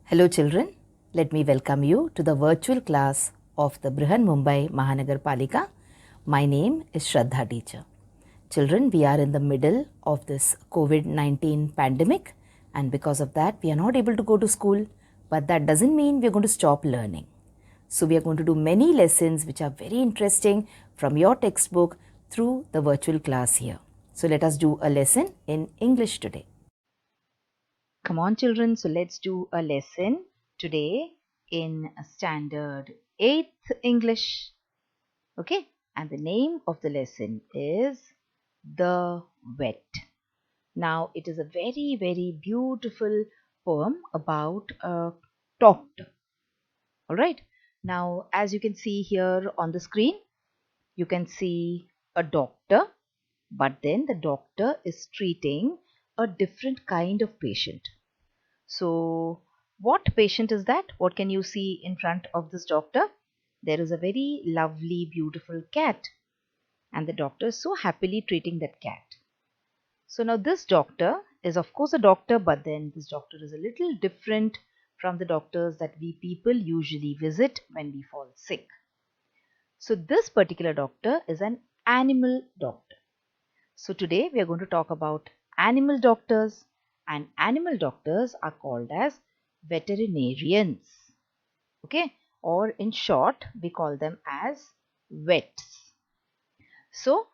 Hello children, let me welcome you to the virtual class of the Brihan Mumbai Mahanagar Palika. My name is Shraddha teacher. Children, we are in the middle of this COVID-19 pandemic, and because of that we are not able to go to school, but that doesn't mean we are going to stop learning. So we are going to do many lessons which are very interesting from your textbook through the virtual class here. So let us do a lesson in English today. Come on children, so let's do a lesson today in standard 8th English. Okay, and the name of the lesson is The Vet. Now it is a very beautiful poem about a doctor. Alright, now as you can see here on the screen, you can see a doctor, but then the doctor is treating a different kind of patient. So, what patient is that? What can you see in front of this doctor? There is a very lovely, beautiful cat, and the doctor is so happily treating that cat. So, now this doctor is, of course, a doctor, but then this doctor is a little different from the doctors that we people usually visit when we fall sick. So, this particular doctor is an animal doctor. So, today we are going to talk about animal doctors, and animal doctors are called as veterinarians. Okay, or in short we call them as vets. So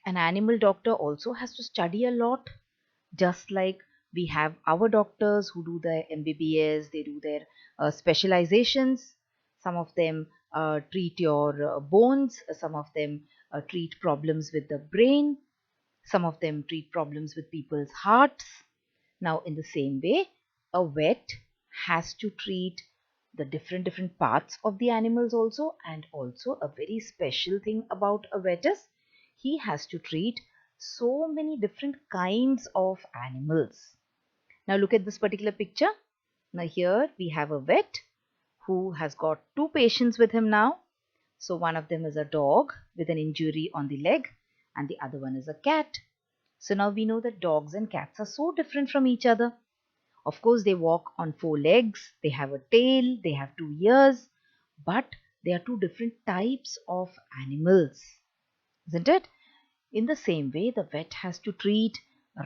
an animal doctor also has to study a lot, just like we have our doctors who do their MBBS, they do their specializations. Some of them treat your bones, some of them treat problems with the brain, some of them treat problems with people's hearts. Now, in the same way, a vet has to treat the different parts of the animals also, and also a very special thing about a vet is he has to treat so many different kinds of animals. Now, look at this particular picture. Now, here we have a vet who has got two patients with him now. So, one of them is a dog with an injury on the leg, and the other one is a cat. So now we know that dogs and cats are so different from each other. Of course, they walk on four legs, they have a tail, they have two ears, but they are two different types of animals, isn't it? In the same way, the vet has to treat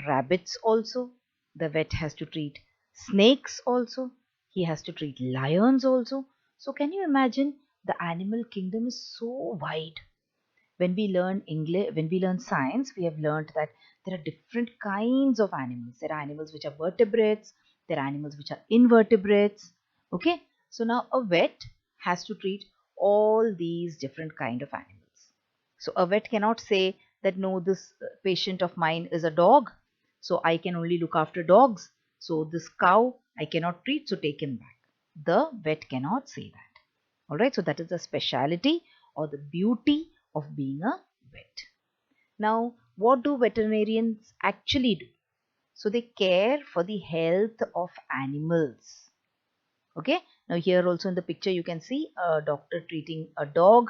rabbits also, the vet has to treat snakes also, he has to treat lions also. So, can you imagine the animal kingdom is so wide? When we learn English, when we learn science, we have learned that there are different kinds of animals. There are animals which are vertebrates, there are animals which are invertebrates. Okay, so now a vet has to treat all these different kind of animals. So a vet cannot say that no, this patient of mine is a dog, so I can only look after dogs. So this cow I cannot treat, so take him back. The vet cannot say that. Alright, so that is the speciality or the beauty of being a vet. Now, what do veterinarians actually do? So they care for the health of animals. Okay, now here also in the picture you can see a doctor treating a dog.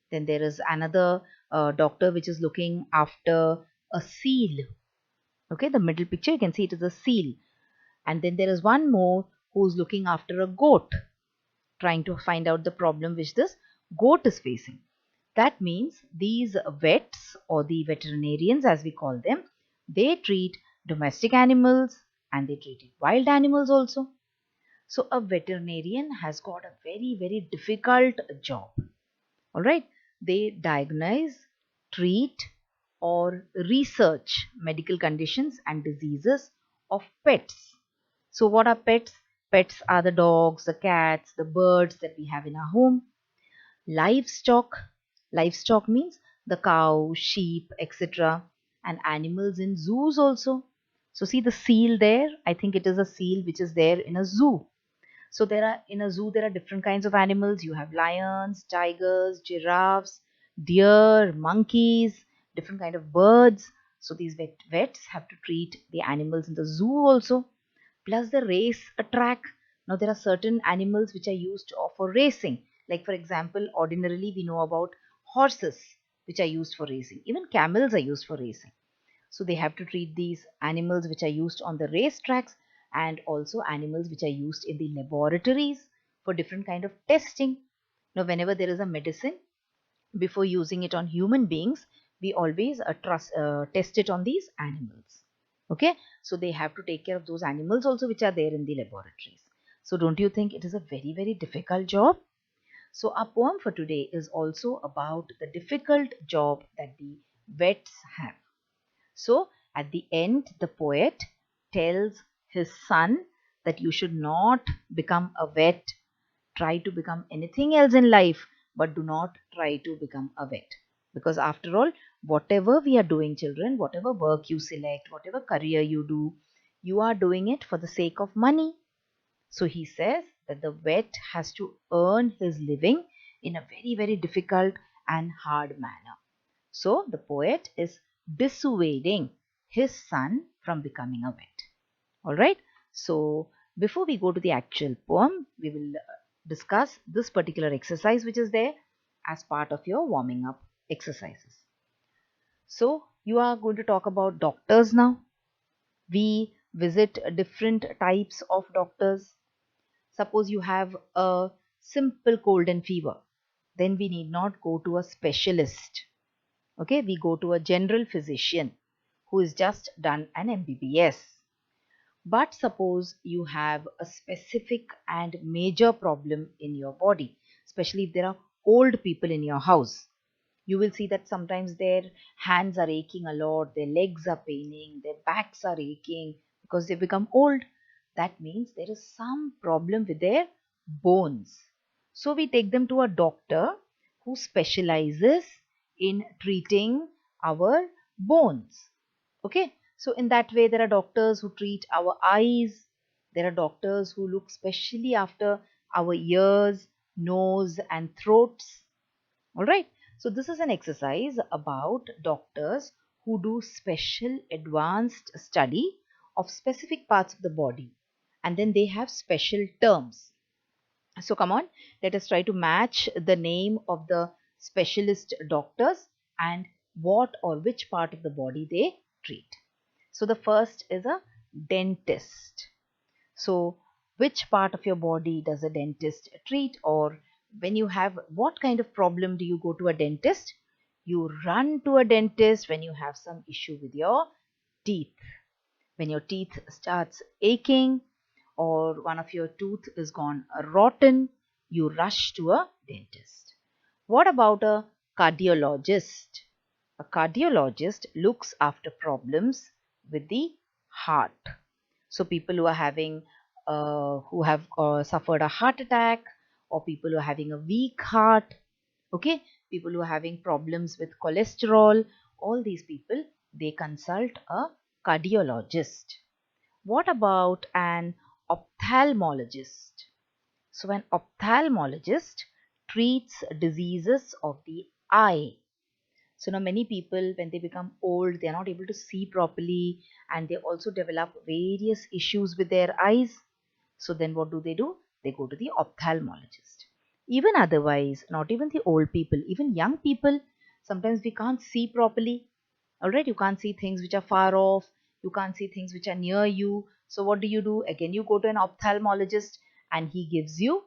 Then there is another doctor which is looking after a seal. Okay, the middle picture you can see it is a seal. And then there is one more who is looking after a goat, trying to find out the problem which this goat is facing. That means these vets or the veterinarians as we call them, they treat domestic animals and they treat wild animals also. So a veterinarian has got a very difficult job. Alright, they diagnose, treat or research medical conditions and diseases of pets. So what are pets? Pets are the dogs, the cats, the birds that we have in our home. Livestock. Livestock means the cow, sheep, etc. And animals in zoos also. So see the seal there. I think it is a seal which is there in a zoo. So there are in a zoo there are different kinds of animals. You have lions, tigers, giraffes, deer, monkeys, different kind of birds. So these vets have to treat the animals in the zoo also. Plus the race a track. Now there are certain animals which are used for racing. Like for example, ordinarily we know about horses which are used for racing. Even camels are used for racing. So they have to treat these animals which are used on the race tracks, and also animals which are used in the laboratories for different kind of testing. Now, whenever there is a medicine, before using it on human beings, we always test it on these animals. Okay, so they have to take care of those animals also which are there in the laboratories. So don't you think it is a very, very difficult job? So our poem for today is also about the difficult job that the vets have. So at the end, the poet tells his son that you should not become a vet. Try to become anything else in life, but do not try to become a vet. Because after all, whatever we are doing, children, whatever work you select, whatever career you do, you are doing it for the sake of money. So he says that the vet has to earn his living in a very, very difficult and hard manner. So the poet is dissuading his son from becoming a vet. All right. So before we go to the actual poem, we will discuss this particular exercise which is there as part of your warming up exercises. So you are going to talk about doctors now. We visit different types of doctors. Suppose you have a simple cold and fever, then we need not go to a specialist. Okay, we go to a general physician who is just done an MBBS. But suppose you have a specific and major problem in your body, especially if there are old people in your house. You will see that sometimes their hands are aching a lot, their legs are paining, their backs are aching because they become old. That means there is some problem with their bones. So we take them to a doctor who specializes in treating our bones. Okay, so in that way, there are doctors who treat our eyes, there are doctors who look specially after our ears, nose, and throats. All right. So this is an exercise about doctors who do special advanced study of specific parts of the body, and then they have special terms. So come on, let us try to match the name of the specialist doctors and what or which part of the body they treat. So the first is a dentist. So, which part of your body does a dentist treat, or when you have what kind of problem do you go to a dentist? You run to a dentist when you have some issue with your teeth. When your teeth starts aching or one of your tooth is gone rotten, you rush to a dentist. What about a cardiologist? A cardiologist looks after problems with the heart. So people who are having who have suffered a heart attack, or people who are having a weak heart, okay, people who are having problems with cholesterol, all these people, they consult a cardiologist. What about an ophthalmologist? So an ophthalmologist treats diseases of the eye. So now many people, when they become old, they are not able to see properly, and they also develop various issues with their eyes. So then what do? They go to the ophthalmologist. Even otherwise, not even the old people, even young people, sometimes we can't see properly. All right, you can't see things which are far off, you can't see things which are near you. So what do? Again, you go to an ophthalmologist and he gives you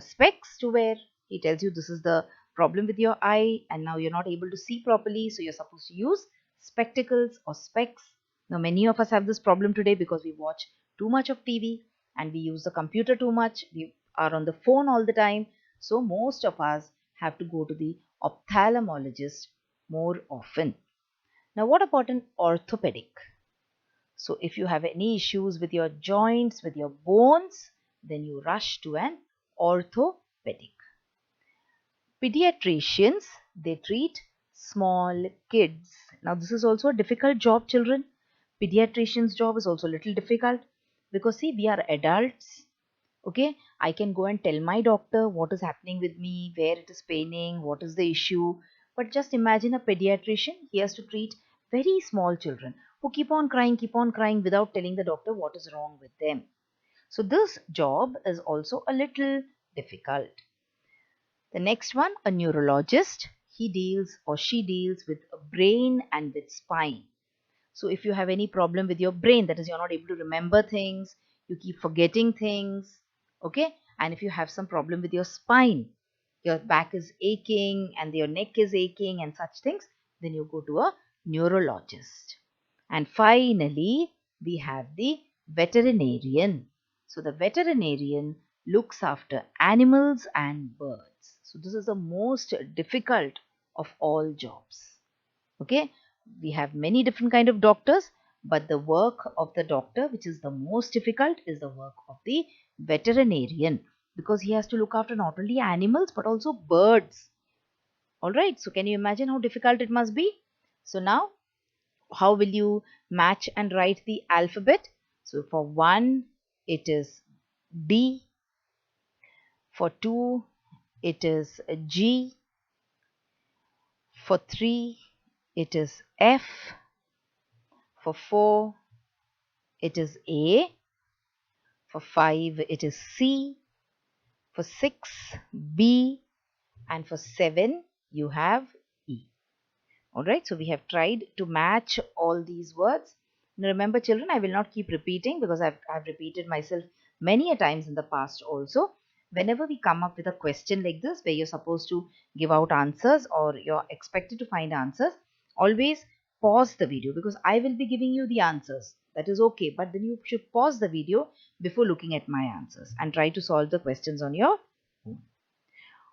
specs to wear. He tells you this is the problem with your eye and now you're not able to see properly, so you're supposed to use spectacles or specs. Now many of us have this problem today because we watch too much of TV and we use the computer too much, we are on the phone all the time, so most of us have to go to the ophthalmologist more often. Now what about an orthopedic? So if you have any issues with your joints, with your bones, then you rush to an orthopedic. Pediatricians, they treat small kids. Now this is also a difficult job, children. Pediatrician's job is also a little difficult because see, we are adults. Okay, I can go and tell my doctor what is happening with me, where it is paining, what is the issue. But just imagine a pediatrician, he has to treat very small children who keep on crying without telling the doctor what is wrong with them. So this job is also a little difficult. The next one, a neurologist, he deals or she deals with brain and with spine. So if you have any problem with your brain, that is, you're not able to remember things, you keep forgetting things, okay, and if you have some problem with your spine, your back is aching and your neck is aching and such things, then you go to a neurologist. And finally, we have the veterinarian. So the veterinarian looks after animals and birds. So this is the most difficult of all jobs. Okay, we have many different kind of doctors, but the work of the doctor, which is the most difficult, is the work of the veterinarian, because he has to look after not only animals but also birds. All right, so can you imagine how difficult it must be? So now, how will you match and write the alphabet? So for 1 it is D, for 2 it is G, for 3 it is F, for 4 it is A, for 5 it is C, for 6 B, and for 7 you have E. Alright, so we have tried to match all these words. Now remember children, I will not keep repeating because I've repeated myself many a times in the past also. Whenever we come up with a question like this where you're supposed to give out answers or you're expected to find answers, always pause the video, because I will be giving you the answers. That is okay, but then you should pause the video before looking at my answers and try to solve the questions on your own.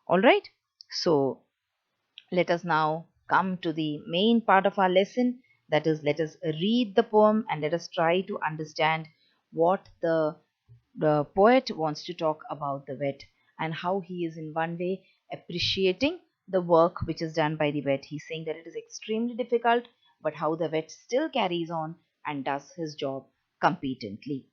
Alright, so let us now come to the main part of our lesson, that is, let us read the poem and let us try to understand what the poet wants to talk about the vet and how he is in one way appreciating the work which is done by the vet. He's saying that it is extremely difficult, but how the vet still carries on and does his job competently.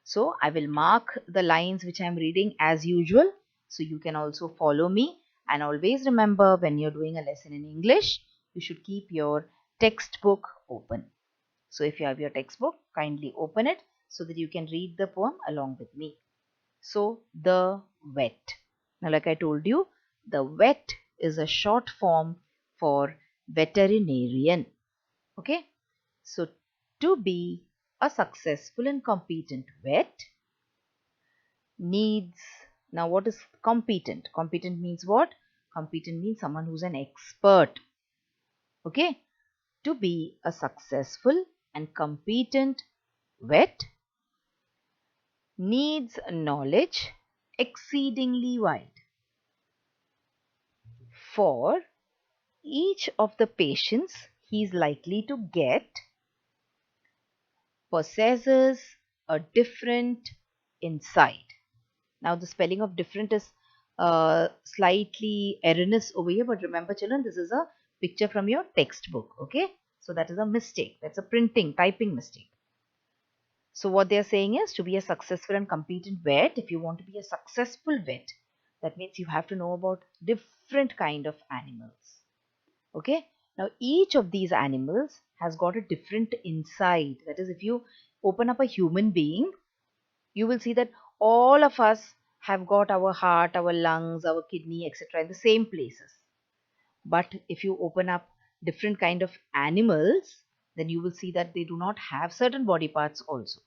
So I will mark the lines which I am reading as usual, so you can also follow me. And always remember, when you're doing a lesson in English, you should keep your textbook open. So if you have your textbook, kindly open it so that you can read the poem along with me. So the vet. Now like I told you, the vet is a short form for veterinarian. Okay. So to be a successful and competent vet needs, now what is competent? Competent means what? Competent means someone who's an expert. Okay. To be a successful and competent vet needs knowledge exceedingly wide. For each of the patients he is likely to get possesses a different insight. Now the spelling of different is slightly erroneous over here, but remember children, this is a picture from your textbook. Okay, so that is a mistake. That's a typing mistake. So what they are saying is, to be a successful and competent vet, if you want to be a successful vet, that means you have to know about different kind of animals. Okay, now each of these animals has got a different insight. That is, if you open up a human being, you will see that all of us have got our heart, our lungs, our kidney, etc. in the same places. But if you open up different kind of animals, then you will see that they do not have certain body parts also.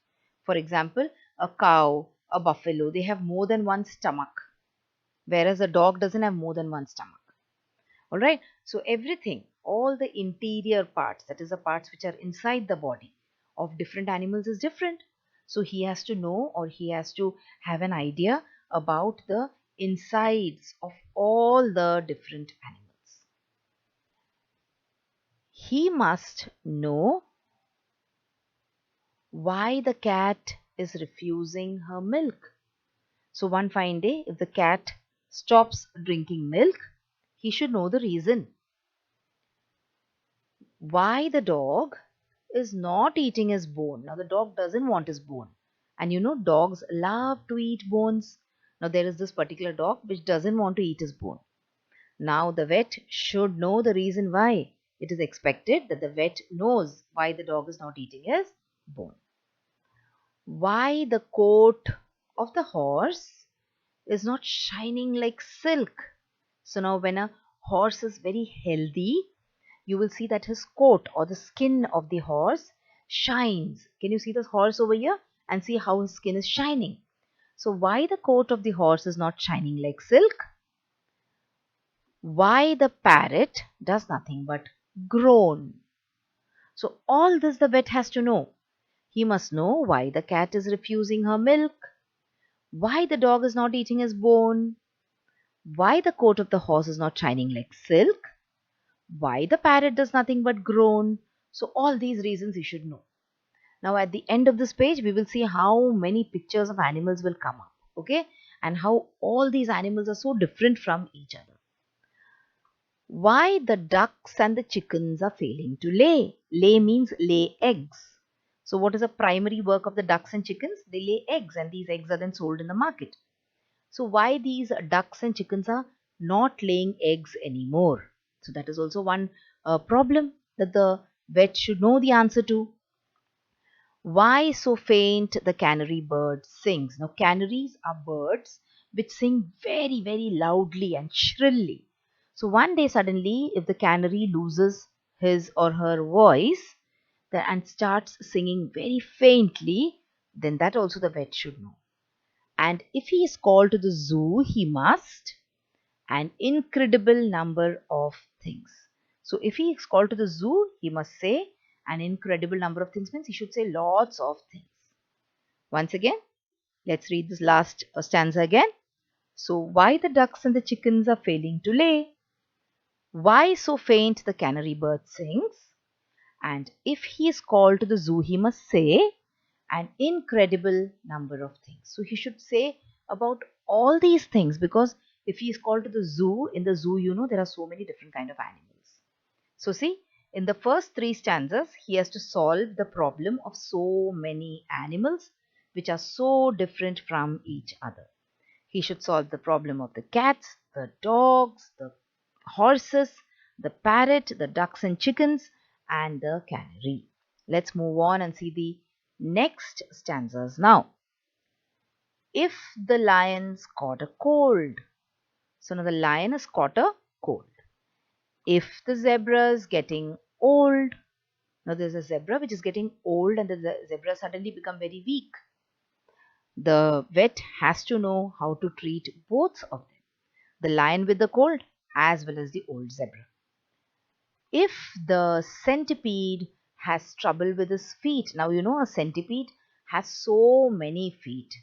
For example, a cow, a buffalo, they have more than one stomach, whereas a dog doesn't have more than one stomach. All right. So everything, all the interior parts, that is the parts which are inside the body of different animals, is different. So he has to know, or he has to have an idea about the insides of all the different animals. He must know why the cat is refusing her milk. So one fine day, if the cat stops drinking milk, he should know the reason. Why the dog is not eating his bone. Now the dog doesn't want his bone. And you know, dogs love to eat bones. Now there is this particular dog which doesn't want to eat his bone. Now the vet should know the reason why. It is expected that the vet knows why the dog is not eating his bone. Why the coat of the horse is not shining like silk. So now when a horse is very healthy, you will see that his coat or the skin of the horse shines. Can you see this horse over here and see how his skin is shining? So why the coat of the horse is not shining like silk? Why the parrot does nothing but groan? So all this the vet has to know. He must know why the cat is refusing her milk, why the dog is not eating his bone, why the coat of the horse is not shining like silk, why the parrot does nothing but groan. So all these reasons you should know. Now at the end of this page, we will see how many pictures of animals will come up, okay? And how all these animals are so different from each other. Why the ducks and the chickens are failing to lay. Lay means lay eggs. So what is the primary work of the ducks and chickens? They lay eggs, and these eggs are then sold in the market. So why these ducks and chickens are not laying eggs anymore? So that is also one problem that the vet should know the answer to. Why so faint the canary bird sings? Now canaries are birds which sing very very loudly and shrilly. So one day suddenly if the canary loses his or her voice and starts singing very faintly, then that also the vet should know. And if he is called to the zoo, he must an incredible number of things. So if he is called to the zoo, he must say an incredible number of things, means he should say lots of things. Once again, let's read this last stanza again. So why the ducks and the chickens are failing to lay? Why so faint the canary bird sings? And if he is called to the zoo, he must say an incredible number of things. So he should say about all these things, because if he is called to the zoo, in the zoo, there are so many different kind of animals. So see, in the first three stanzas, he has to solve the problem of so many animals which are so different from each other. He should solve the problem of the cats, the dogs, the horses, the parrot, the ducks and chickens, and the canary. Let's move on and see the next stanzas now. If the lion's caught a cold. So now the lion has caught a cold. If the zebra is getting old. Now there's a zebra which is getting old and the zebra suddenly become very weak. The vet has to know how to treat both of them, the lion with the cold as well as the old zebra. If the centipede has trouble with his feet, now a centipede has so many feet.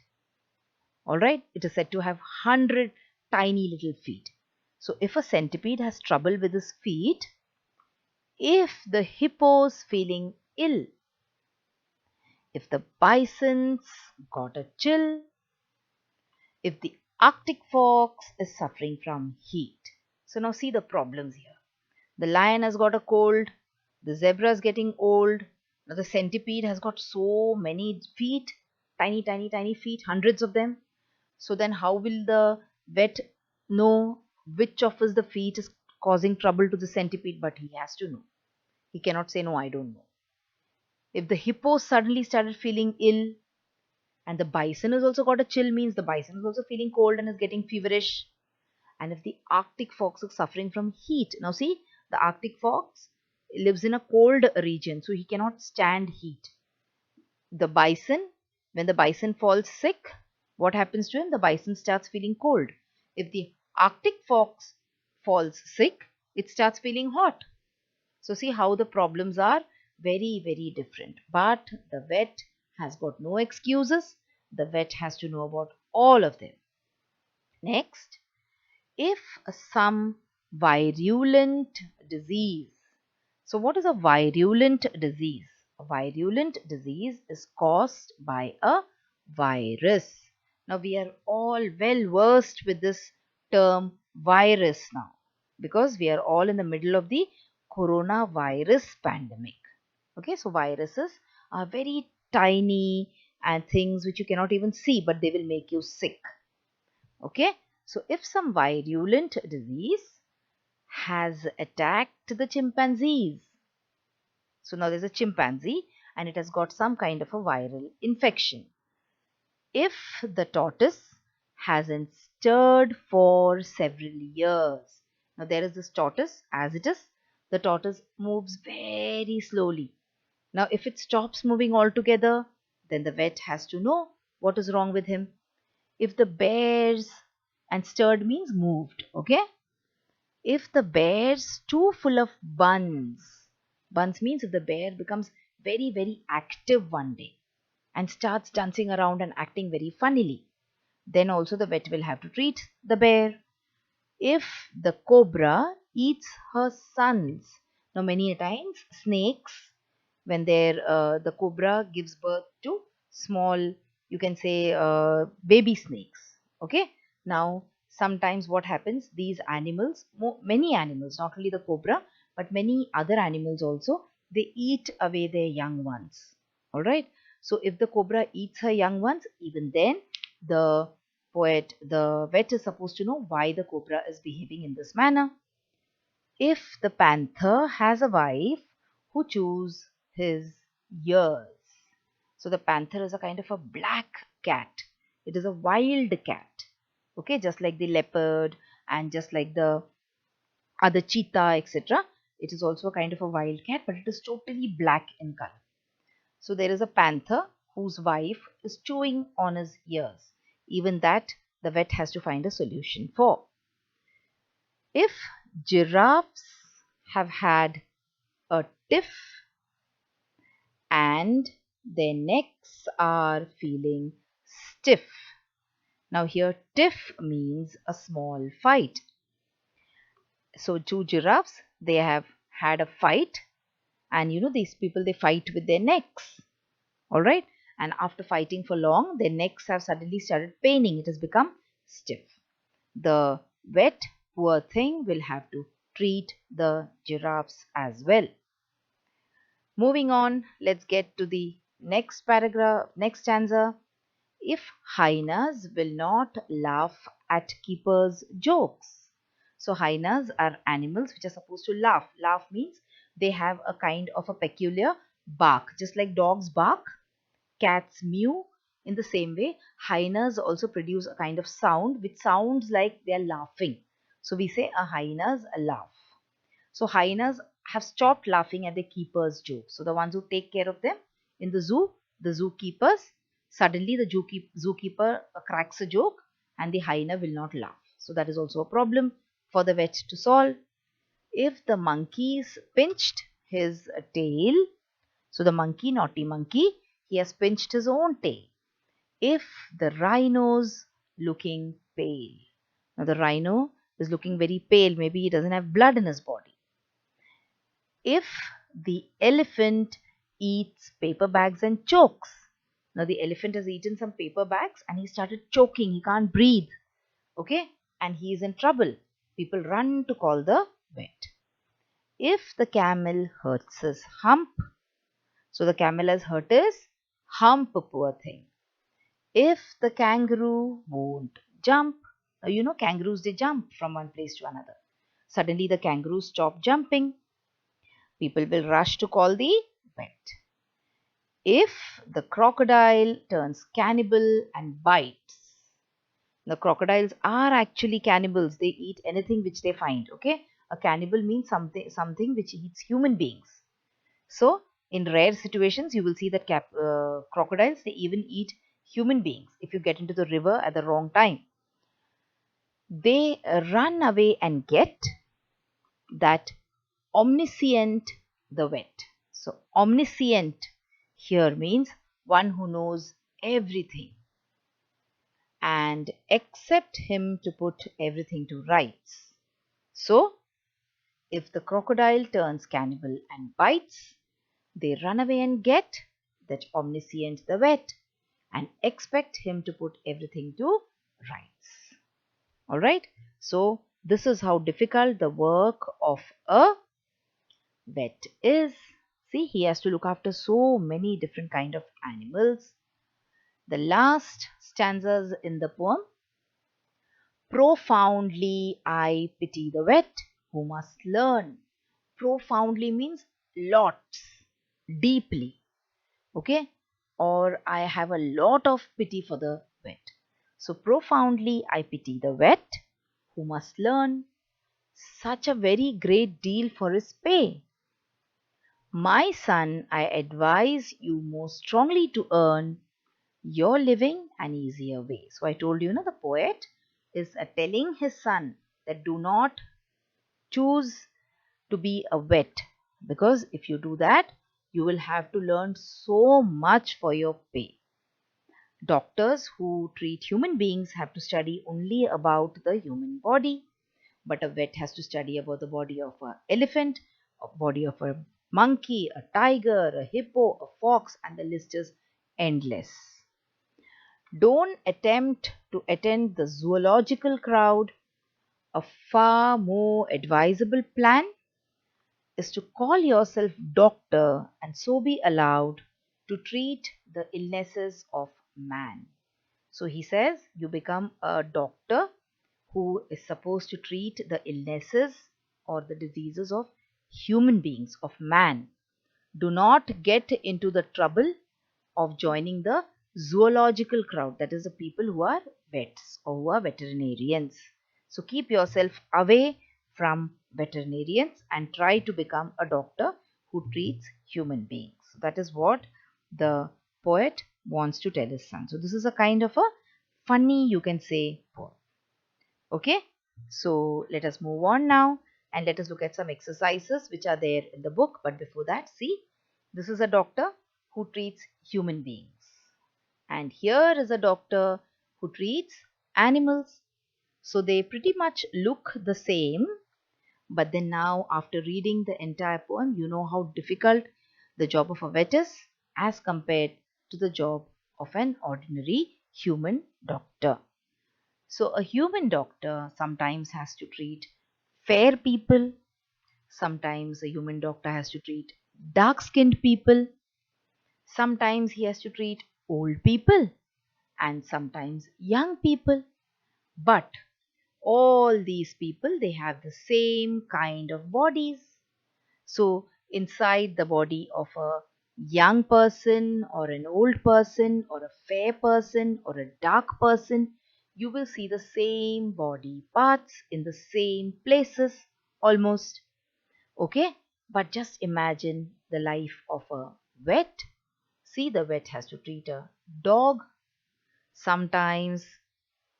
All right, it is said to have 100 tiny little feet. So if a centipede has trouble with his feet, if the hippo's feeling ill, if the bison's got a chill, if the Arctic fox is suffering from heat. So now see the problems here. The lion has got a cold, the zebra is getting old, now the centipede has got so many feet, tiny, tiny, tiny feet, hundreds of them. So then how will the vet know which of his the feet is causing trouble to the centipede? But he has to know. He cannot say, no, I don't know. If the hippo suddenly started feeling ill, and the bison has also got a chill, means the bison is also feeling cold and is getting feverish. And if the Arctic fox is suffering from heat, now see, the Arctic fox lives in a cold region, so he cannot stand heat. The bison, when the bison falls sick, what happens to him? The bison starts feeling cold. If the Arctic fox falls sick, it starts feeling hot. So see how the problems are very, very different. But the vet has got no excuses. The vet has to know about all of them. Next, if some virulent disease. So what is a virulent disease? A virulent disease is caused by a virus. Now we are all well versed with this term virus now, because we are all in the middle of the coronavirus pandemic. Okay, so viruses are very tiny and things which you cannot even see, but they will make you sick. Okay, so if some virulent disease has attacked the chimpanzees. So now there's a chimpanzee and it has got some kind of a viral infection. If the tortoise hasn't stirred for several years. Now there is this tortoise as it is. The tortoise moves very slowly. Now, if it stops moving altogether, then the vet has to know what is wrong with him. If the bears and stirred means moved, okay? If the bear's too full of buns means if the bear becomes very, very active one day and starts dancing around and acting very funnily, then also the vet will have to treat the bear. If the cobra eats her sons, now many a times snakes, when the cobra gives birth to small, you can say, baby snakes. Okay. Now sometimes what happens, these animals, many animals, not only the cobra but many other animals also, they eat away their young ones. All right. So if the cobra eats her young ones, even then the the vet is supposed to know why the cobra is behaving in this manner. If the panther has a wife who chews his ears. So the panther is a kind of a black cat. It is a wild cat. Okay, just like the leopard and just like the other cheetah, etc. It is also a kind of a wild cat, but it is totally black in color. So there is a panther whose wife is chewing on his ears. Even that the vet has to find a solution for. If giraffes have had a tiff and their necks are feeling stiff. Now here tiff means a small fight. So two giraffes, they have had a fight, and these people, they fight with their necks. All right. And after fighting for long, their necks have suddenly started paining. It has become stiff. The vet, poor thing, will have to treat the giraffes as well. Moving on, let's get to the next paragraph, next stanza. If hyenas will not laugh at keepers' jokes. So hyenas are animals which are supposed to laugh. Laugh means they have a kind of a peculiar bark, just like dogs bark, cats mew. In the same way, hyenas also produce a kind of sound which sounds like they are laughing. So we say a hyena's laugh. So hyenas have stopped laughing at the keeper's jokes. So the ones who take care of them in the zoo, the zookeepers, suddenly the zookeeper cracks a joke and the hyena will not laugh. So that is also a problem for the vet to solve. If the monkey's pinched his tail, so the monkey, naughty monkey, he has pinched his own tail. If the rhino's looking pale, now the rhino is looking very pale, maybe he doesn't have blood in his body. If the elephant eats paper bags and chokes. Now the elephant has eaten some paper bags and he started choking. He can't breathe. Okay. And he is in trouble. People run to call the vet. If the camel hurts his hump. So the camel has hurt his hump, poor thing. If the kangaroo won't jump. Kangaroos, they jump from one place to another. Suddenly the kangaroo stopped jumping. People will rush to call the vet. If the crocodile turns cannibal and bites. The crocodiles are actually cannibals. They eat anything which they find. Okay. A cannibal means something which eats human beings. So in rare situations, you will see that crocodiles, they even eat human beings if you get into the river at the wrong time. They run away and get that omniscient the vet. So omniscient here means one who knows everything and accept him to put everything to rights. So if the crocodile turns cannibal and bites, they run away and get that omniscient the vet and expect him to put everything to rights. All right. So this is how difficult the work of a vet is. See, he has to look after so many different kind of animals. The last stanzas in the poem. Profoundly I pity the vet who must learn. Profoundly means lots, deeply. Okay. Or I have a lot of pity for the vet. So profoundly I pity the vet who must learn. such a very great deal for his pay. My son, I advise you most strongly to earn your living an easier way. So I told you, the poet is telling his son that do not choose to be a vet, because if you do that, you will have to learn so much for your pay. Doctors who treat human beings have to study only about the human body, but a vet has to study about the body of an elephant, a body of a monkey, a tiger, a hippo, a fox, and the list is endless. Don't attempt to attend the zoological crowd. A far more advisable plan is to call yourself doctor and so be allowed to treat the illnesses of man. So he says you become a doctor who is supposed to treat the illnesses or the diseases of human beings, of man. Do not get into the trouble of joining the zoological crowd, that is, the people who are vets or who are veterinarians. So keep yourself away from veterinarians and try to become a doctor who treats human beings. That is what the poet wants to tell his son. So this is a kind of a funny, you can say, poem. Okay, so let us move on now and let us look at some exercises which are there in the book. But before that, see, this is a doctor who treats human beings, and here is a doctor who treats animals. So they pretty much look the same, but then now after reading the entire poem, you know how difficult the job of a vet is as compared to the job of an ordinary human doctor. So a human doctor sometimes has to treat fair people, sometimes a human doctor has to treat dark skinned people, sometimes he has to treat old people, and sometimes young people. But all these people, they have the same kind of bodies. So inside the body of a young person or an old person or a fair person or a dark person, you will see the same body parts in the same places almost. Okay, but just imagine the life of a vet. See, the vet has to treat a dog. Sometimes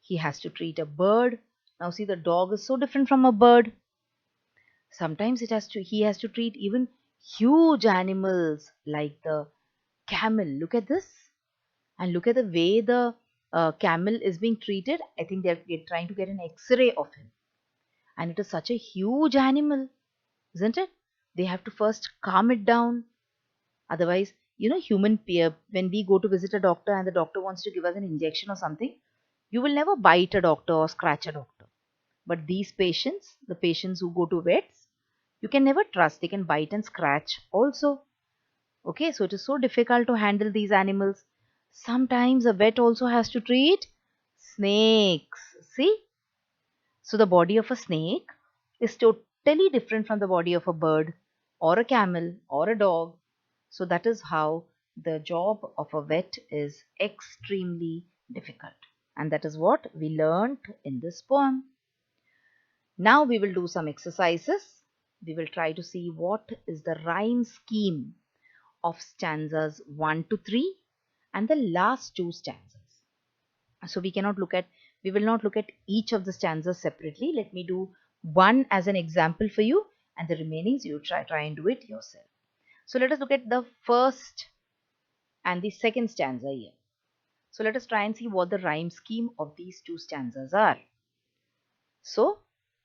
he has to treat a bird. Now see, the dog is so different from a bird. Sometimes he has to treat even huge animals like the camel. Look at this, and look at the way the camel is being treated. I think they're trying to get an X-ray of him, and it is such a huge animal, isn't it? They have to first calm it down. Otherwise, human peer, when we go to visit a doctor and the doctor wants to give us an injection or something, you will never bite a doctor or scratch a doctor. But these patients, the patients who go to vets, you can never trust. They can bite and scratch also. Okay, so it is so difficult to handle these animals. Sometimes a vet also has to treat snakes. See? So the body of a snake is totally different from the body of a bird or a camel or a dog. So that is how the job of a vet is extremely difficult. And that is what we learned in this poem. Now we will do some exercises. We will try to see what is the rhyme scheme of stanzas 1 to 3 and the last two stanzas. So we will not look at each of the stanzas separately. Let me do one as an example for you, and the remainings you try and do it yourself. So let us look at the first and the second stanza here. So let us try and see what the rhyme scheme of these two stanzas are. So,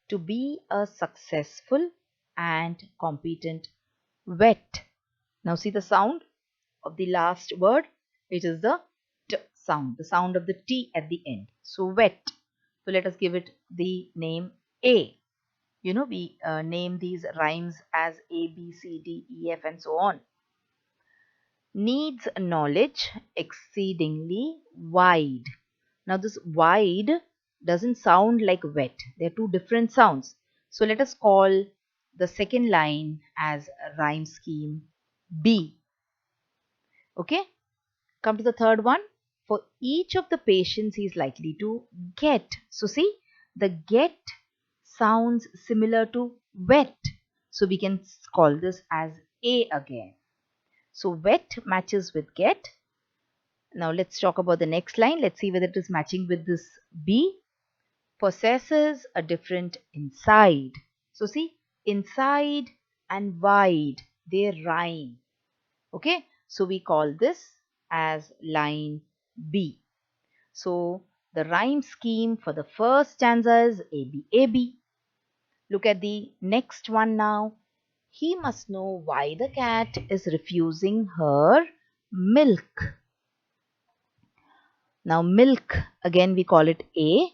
to be a successful and competent vet. Now see the sound of the last word. It is the T sound, the sound of the T at the end. So vet. So let us give it the name A. We name these rhymes as A, B, C, D, E, F and so on. Needs knowledge exceedingly wide. Now this wide doesn't sound like wet. They are two different sounds. So let us call the second line as rhyme scheme B. Okay. Come to the third one. For each of the patients he is likely to get. So see, the get sounds similar to wet. So we can call this as A again. So wet matches with get. Now let's talk about the next line. Let's see whether it is matching with this B. Possesses a different inside. So see, inside and wide, they rhyme. Okay, so we call this as line B. So the rhyme scheme for the first stanza is AB, AB. Look at the next one now. He must know why the cat is refusing her milk. Now milk, again we call it A.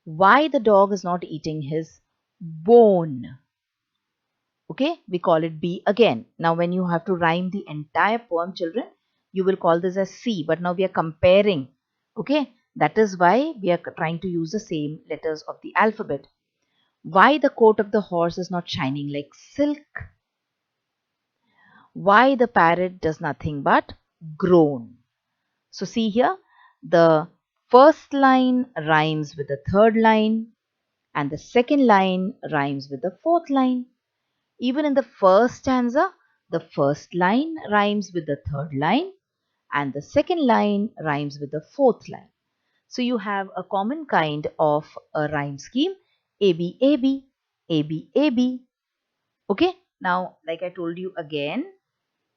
Why the dog is not eating his bone. Okay, we call it B again. Now when you have to rhyme the entire poem, children, you will call this as C, but now we are comparing. Okay, that is why we are trying to use the same letters of the alphabet. Why the coat of the horse is not shining like silk. Why the parrot does nothing but groan. So see here, the first line rhymes with the third line and the second line rhymes with the fourth line. Even in the first stanza, the first line rhymes with the third line and the second line rhymes with the fourth line. So you have a common kind of a rhyme scheme, AB, AB, AB, AB. Okay, now like I told you again,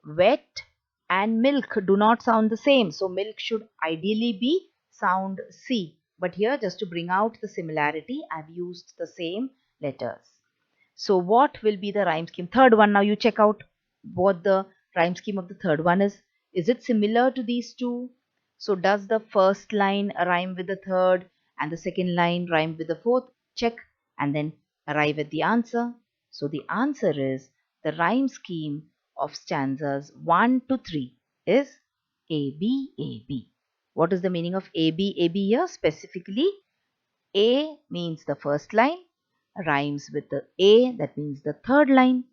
wet and milk do not sound the same. So milk should ideally be sound C. But here, just to bring out the similarity, I've used the same letters. So what will be the rhyme scheme? Third one, now you check out what the rhyme scheme of the third one is. Is it similar to these two? So does the first line rhyme with the third and the second line rhyme with the fourth? Check and then arrive at the answer. So the answer is the rhyme scheme of stanzas 1 to 3 is AB, AB. What is the meaning of AB, AB here? Specifically, A means the first line, rhymes with the A, that means the third line,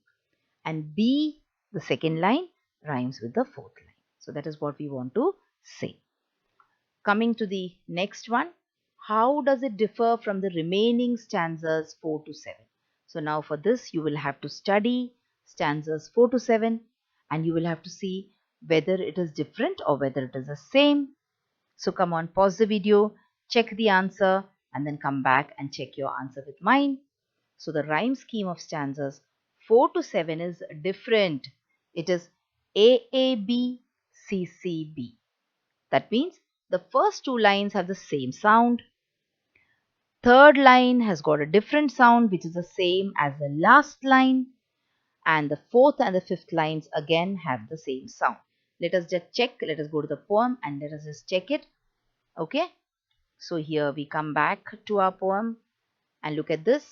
and B, the second line, rhymes with the fourth line. So that is what we want to say. Coming to the next one, how does it differ from the remaining stanzas 4 to 7? So now for this, you will have to study stanzas 4 to 7 and you will have to see whether it is different or whether it is the same. So come on, pause the video, check the answer and then come back and check your answer with mine. So the rhyme scheme of stanzas 4 to 7 is different. It is AAB, CCB. That means the first two lines have the same sound. Third line has got a different sound which is the same as the last line. And the fourth and the fifth lines again have the same sound. Let us just check. Let us go to the poem and let us just check it. Okay. So here we come back to our poem and look at this.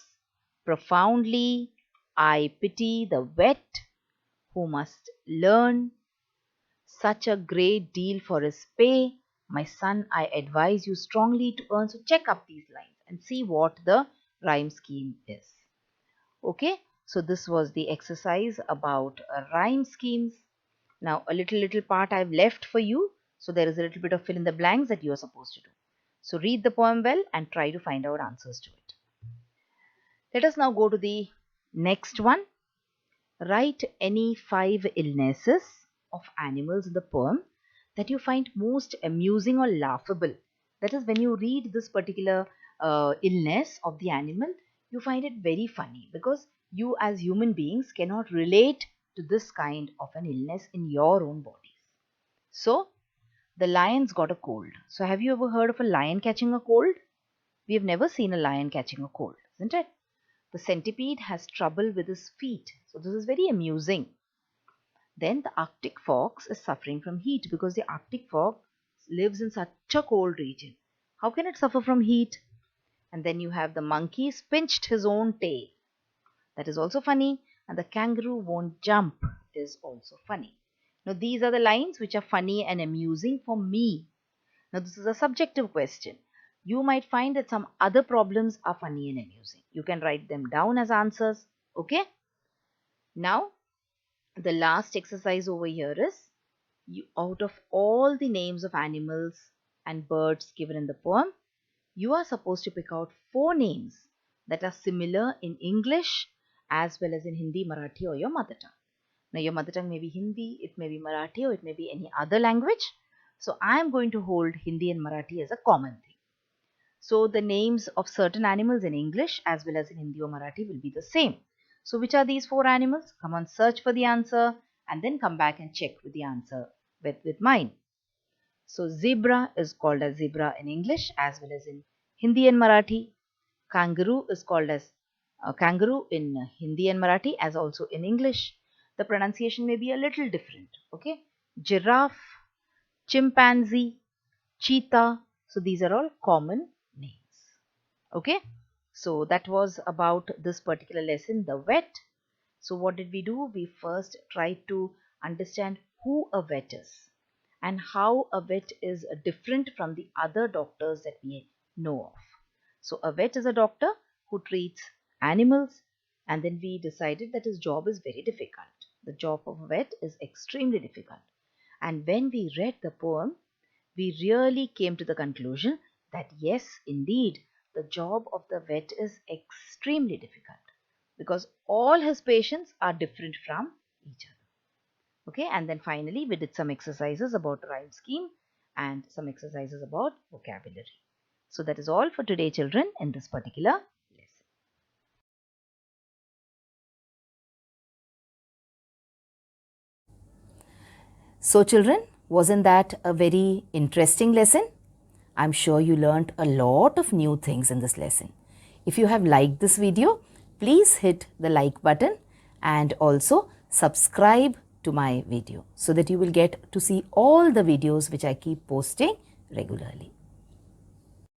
Profoundly I pity the vet who must learn such a great deal for his pay. My son, I advise you strongly to earn. So check up these lines and see what the rhyme scheme is. Okay, so this was the exercise about rhyme schemes. Now a little part I've left for you. So there is a little bit of fill in the blanks that you are supposed to do. So read the poem well and try to find out answers to it. Let us now go to the next one. Write any 5 illnesses of animals in the poem that you find most amusing or laughable. That is, when you read this particular illness of the animal, you find it very funny because you as human beings cannot relate to this kind of an illness in your own bodies. So, the lion's got a cold. So, have you ever heard of a lion catching a cold? We have never seen a lion catching a cold, isn't it? The centipede has trouble with his feet. So this is very amusing. Then the Arctic fox is suffering from heat because the Arctic fox lives in such a cold region. How can it suffer from heat? And then you have the monkey pinched his own tail. That is also funny. And the kangaroo won't jump is also funny. Now these are the lines which are funny and amusing for me. Now this is a subjective question. You might find that some other problems are funny and amusing. You can write them down as answers. Okay. Now, the last exercise over here is out of all the names of animals and birds given in the poem, you are supposed to pick out 4 names that are similar in English as well as in Hindi, Marathi, or your mother tongue. Now, your mother tongue may be Hindi, it may be Marathi, or it may be any other language. So, I am going to hold Hindi and Marathi as a common thing. So, the names of certain animals in English as well as in Hindi or Marathi will be the same. So, which are these 4 animals? Come on, search for the answer and then come back and check with the answer with mine. So, zebra is called as zebra in English as well as in Hindi and Marathi. Kangaroo is called as kangaroo in Hindi and Marathi as also in English. The pronunciation may be a little different. Okay. Giraffe, chimpanzee, cheetah. So, these are all common names. Okay. So, that was about this particular lesson, the vet. So, what did we do? We first tried to understand who a vet is and how a vet is different from the other doctors that we know of. So, a vet is a doctor who treats animals, and then we decided that his job is very difficult. The job of a vet is extremely difficult. And when we read the poem, we really came to the conclusion that yes, indeed, the job of the vet is extremely difficult because all his patients are different from each other. Okay, and then finally we did some exercises about rhyme scheme and some exercises about vocabulary. So that is all for today, children, in this particular lesson. So children, wasn't that a very interesting lesson? I'm sure you learnt a lot of new things in this lesson. If you have liked this video, please hit the like button and also subscribe to my video so that you will get to see all the videos which I keep posting regularly.